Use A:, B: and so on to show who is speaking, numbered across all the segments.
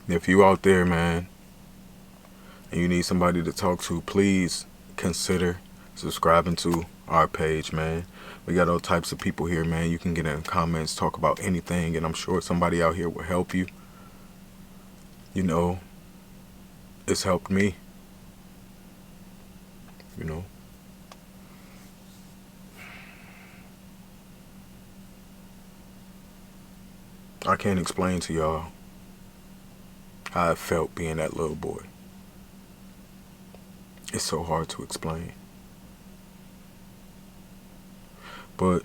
A: If you out there, man, and you need somebody to talk to, please consider subscribing to our page, man. We got all types of people here, man. You can get in the comments, talk about anything, and I'm sure somebody out here will help you. You know, it's helped me, you know. I can't explain to y'all how I felt being that little boy. It's so hard to explain. But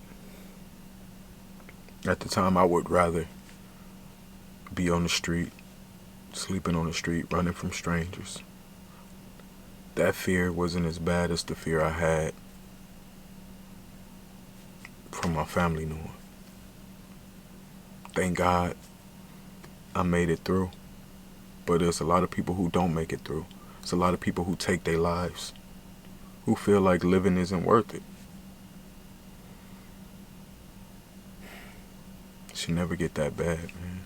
A: at the time, I would rather be on the street, sleeping on the street, running from strangers. That fear wasn't as bad as the fear I had from my family knowing. Thank God I made it through. But there's a lot of people who don't make it through. There's a lot of people who take their lives, who feel like living isn't worth it. It should never get that bad, man.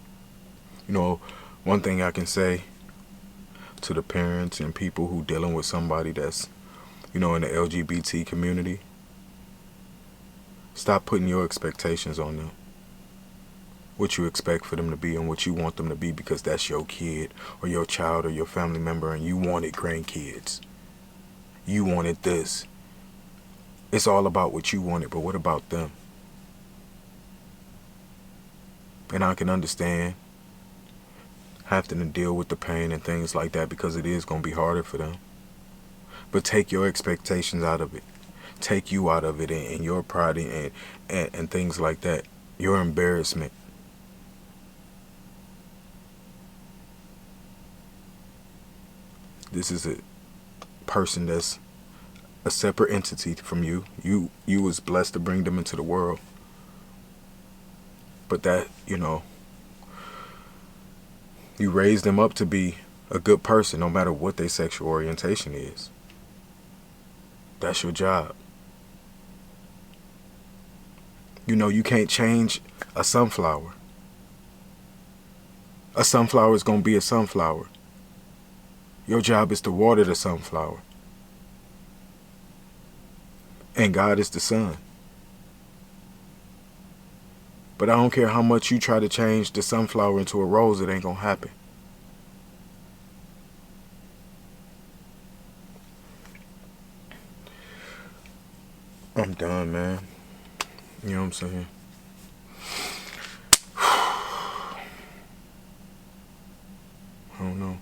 A: You know, one thing I can say to the parents and people who dealing with somebody that's, in the LGBT community, stop putting your expectations on them. What you expect for them to be and what you want them to be, because that's your kid or your child or your family member, and you wanted grandkids. You wanted this. It's all about what you wanted, but what about them? And I can understand having to deal with the pain and things like that, because it is going to be harder for them. But take your expectations out of it. Take you out of it, and your pride and things like that. Your embarrassment. This is a person that's a separate entity from you. You was blessed to bring them into the world. But that, you raise them up to be a good person no matter what their sexual orientation is. That's your job. You can't change a sunflower. A sunflower is going to be a sunflower. Your job is to water the sunflower. And God is the sun. But I don't care how much you try to change the sunflower into a rose, it ain't going to happen. I'm done, man. You know what I'm saying? I don't know.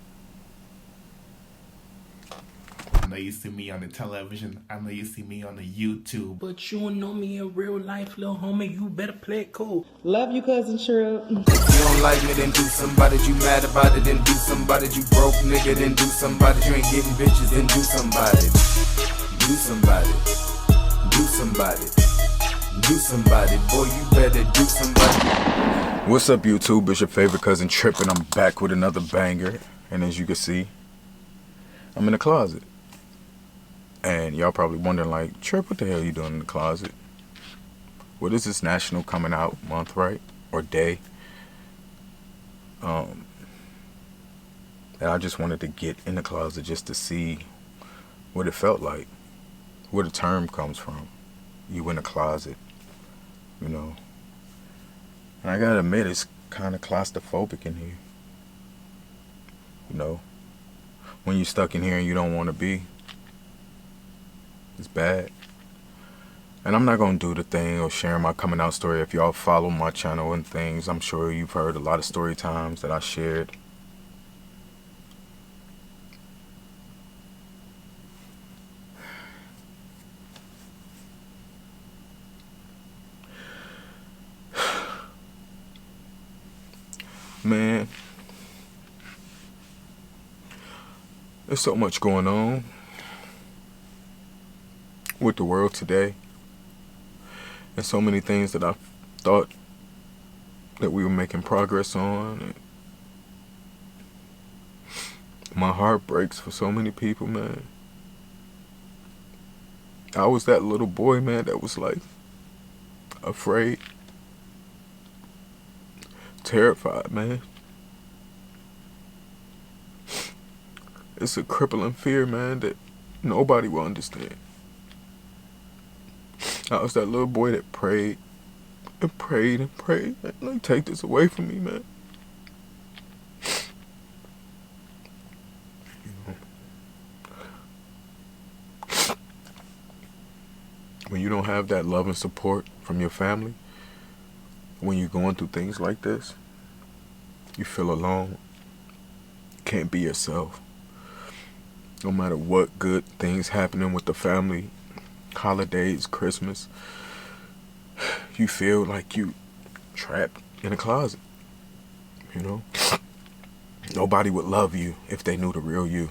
B: I know you see me on the television. I know you see me on the YouTube.
C: But you don't know me in real life, little homie. You better play it cool. Love you, cousin Tripp.
D: If you don't like me, then do somebody. You mad about it, then do somebody. You broke nigga, then do somebody. You ain't getting bitches, then do somebody. Do somebody. Do somebody. Do somebody. Boy, you better do somebody.
A: What's up, YouTube? It's your favorite cousin Tripp, and I'm back with another banger. And as you can see, I'm in the closet. And y'all probably wondering, like, Tripp, what the hell are you doing in the closet? What is this National Coming Out Month, right? Or day? And I just wanted to get in the closet just to see what it felt like. Where the term comes from. You in a closet, And I gotta admit, it's kind of claustrophobic in here. When you're stuck in here and you don't want to be. It's bad. And I'm not going to do the thing or share my coming out story. If y'all follow my channel and things, I'm sure you've heard a lot of story times that I shared. Man, there's so much going on with the world today, and so many things that I thought that we were making progress on, and my heart breaks for so many people, man. I was that little boy, man, that was like afraid, terrified, man. It's a crippling fear, man, that nobody will understand. I was that little boy that prayed and prayed and prayed. Like, take this away from me, man. When you don't have that love and support from your family, when you're going through things like this, you feel alone. Can't be yourself. No matter what good things happening with the family, holidays, Christmas, you feel like you trapped in a closet. You know? Nobody would love you if they knew the real you.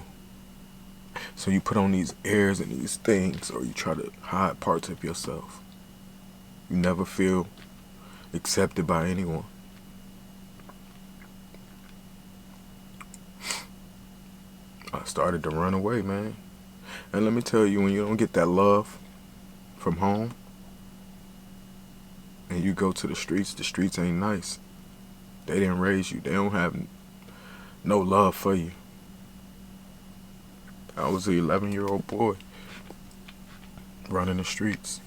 A: So you put on these airs and these things, or you try to hide parts of yourself. You never feel accepted by anyone. I started to run away, man. And let me tell you, when you don't get that love from home, and you go to the streets ain't nice. They didn't raise you. They don't have no love for you. I was an 11-year-old boy running the streets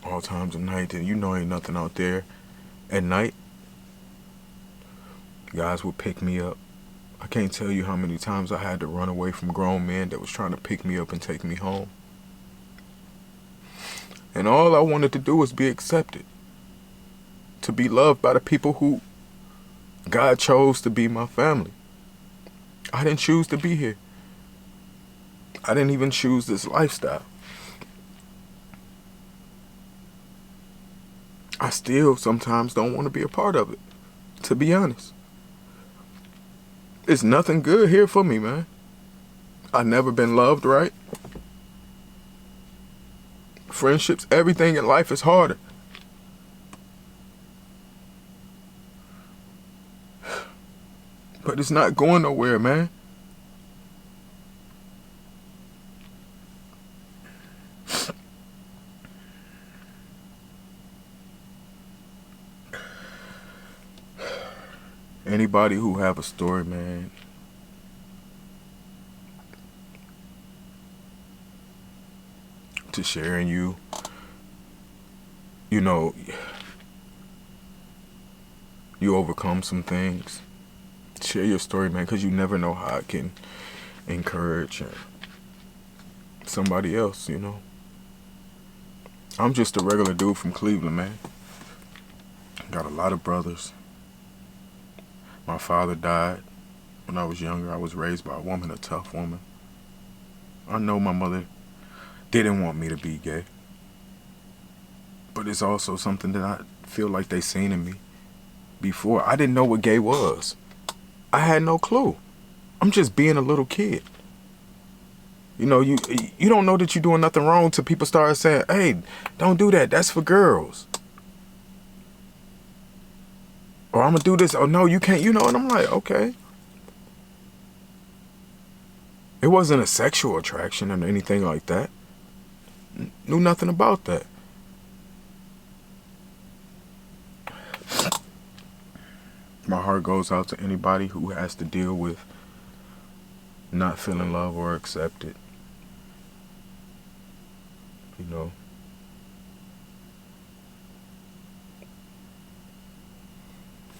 A: all times of night, and you know ain't nothing out there. At night, guys would pick me up. I can't tell you how many times I had to run away from grown men that was trying to pick me up and take me home. And all I wanted to do was be accepted, to be loved by the people who God chose to be my family. I didn't choose to be here. I didn't even choose this lifestyle. I still sometimes don't want to be a part of it, to be honest. There's nothing good here for me, man. I've never been loved right. Friendships, everything in life is harder. But it's not going nowhere, man. Anybody who have a story, man, to share in you, you know, you overcome some things. Share your story, man, because you never know how it can encourage somebody else, you know. I'm just a regular dude from Cleveland, man. Got a lot of brothers. My father died when I was younger. I was raised by a woman, a tough woman. I know my mother didn't want me to be gay. But it's also something that I feel like they seen in me before. I didn't know what gay was. I had no clue. I'm just being a little kid. You know, you don't know that you're doing nothing wrong till people start saying, hey, don't do that. That's for girls. Or I'm going to do this. Oh, no, you can't. You know, and I'm like, okay. It wasn't a sexual attraction or anything like that. Knew nothing about that. My heart goes out to anybody who has to deal with not feeling loved or accepted. You know.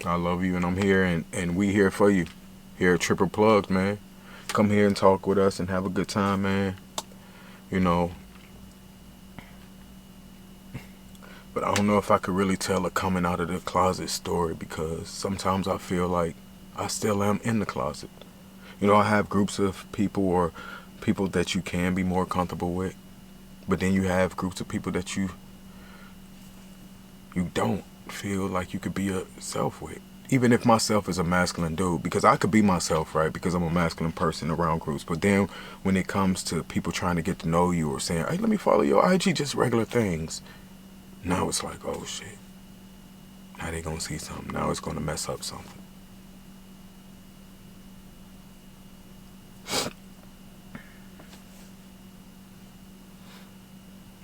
A: I love you, and I'm here, and we here for you. Here at Triple Plugs, man. Come here and talk with us and have a good time, man. You know. But I don't know if I could really tell a coming out of the closet story, because sometimes I feel like I still am in the closet. You know, I have groups of people, or people that you can be more comfortable with. But then you have groups of people that you don't feel like you could be yourself with. Even if myself is a masculine dude, because I could be myself, right? Because I'm a masculine person around groups. But then when it comes to people trying to get to know you or saying, hey, let me follow your IG, just regular things. Now it's like, oh shit. Now they gonna see something. Now it's gonna mess up something.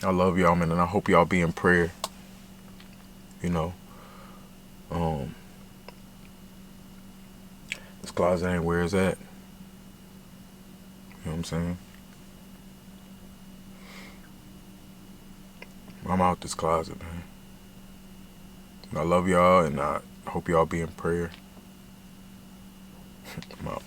A: I love y'all, man, and I hope y'all be in prayer. You know. This closet ain't where it's at. know what I'm saying? I'm out this closet, man. I love y'all, and I hope y'all be in prayer. I'm out.